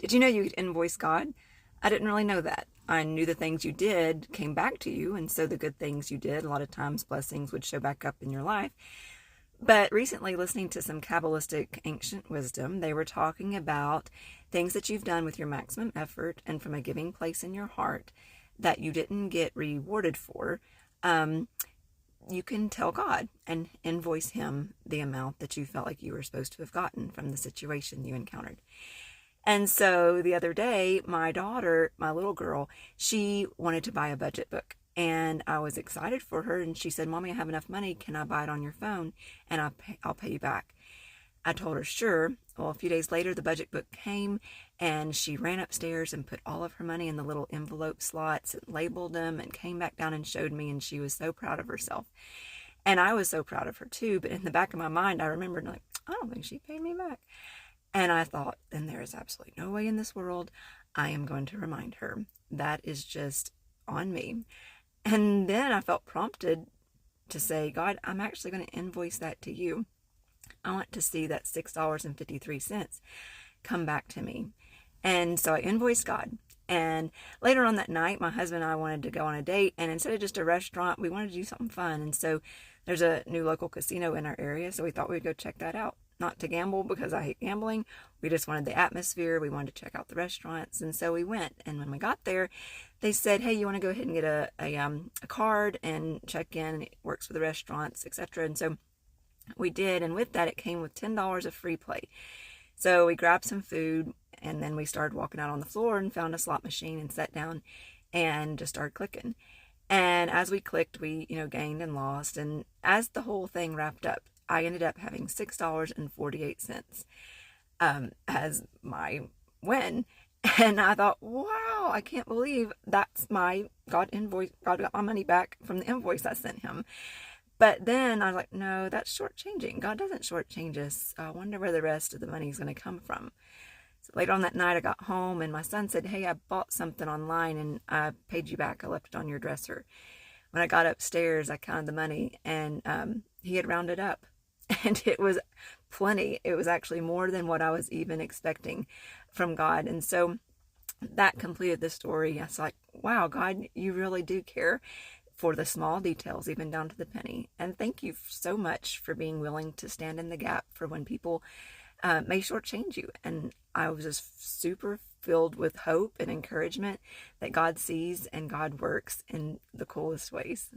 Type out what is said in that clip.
Did you know you could invoice God? I didn't really know that. I knew the things you did came back to you, and so the good things you did, a lot of times blessings would show back up in your life. But recently, listening to some Kabbalistic ancient wisdom, they were talking about things that you've done with your maximum effort and from a giving place in your heart that you didn't get rewarded for. Um, you can tell God and invoice Him the amount that you felt like you were supposed to have gotten from the situation you encountered. And so the other day, my daughter, my little girl, she wanted to buy a budget book. And I was excited for her. And she said, Mommy, I have enough money. Can I buy it on your phone? And I'll pay you back. I told her, sure. Well, a few days later, the budget book came and she ran upstairs and put all of her money in the little envelope slots and labeled them and came back down and showed me. And she was so proud of herself. And I was so proud of her too. But in the back of my mind, I remembered, like, I don't think she paid me back. And I thought, then there is absolutely no way in this world I am going to remind her. That is just on me. And then I felt prompted to say, God, I'm actually going to invoice that to you. I want to see that $6.53 come back to me. And so I invoiced God. And later on that night, my husband and I wanted to go on a date. And instead of just a restaurant, we wanted to do something fun. And so there's a new local casino in our area. So we thought we'd go check that out. Not to gamble because I hate gambling. We just wanted the atmosphere. We wanted to check out the restaurants. And so we went. And when we got there, they said, hey, you want to go ahead and get a card and check in. It works for the restaurants, etc. And so we did. And with that, it came with $10 of free play. So we grabbed some food and then we started walking out on the floor and found a slot machine and sat down and just started clicking. And as we clicked, we, gained and lost. And as the whole thing wrapped up, I ended up having $6.48 as my win. And I thought, wow, I can't believe that's my God invoice. God got my money back from the invoice I sent him. But then I was like, no, that's shortchanging. God doesn't shortchange us. I wonder where the rest of the money is going to come from. So later on that night, I got home and my son said, hey, I bought something online and I paid you back. I left it on your dresser. When I got upstairs, I counted the money and he had rounded up. And it was plenty. It was actually more than what I was even expecting from God. And so that completed the story. I was like, wow, God, you really do care for the small details, even down to the penny. And thank you so much for being willing to stand in the gap for when people may shortchange you. And I was just super filled with hope and encouragement that God sees and God works in the coolest ways.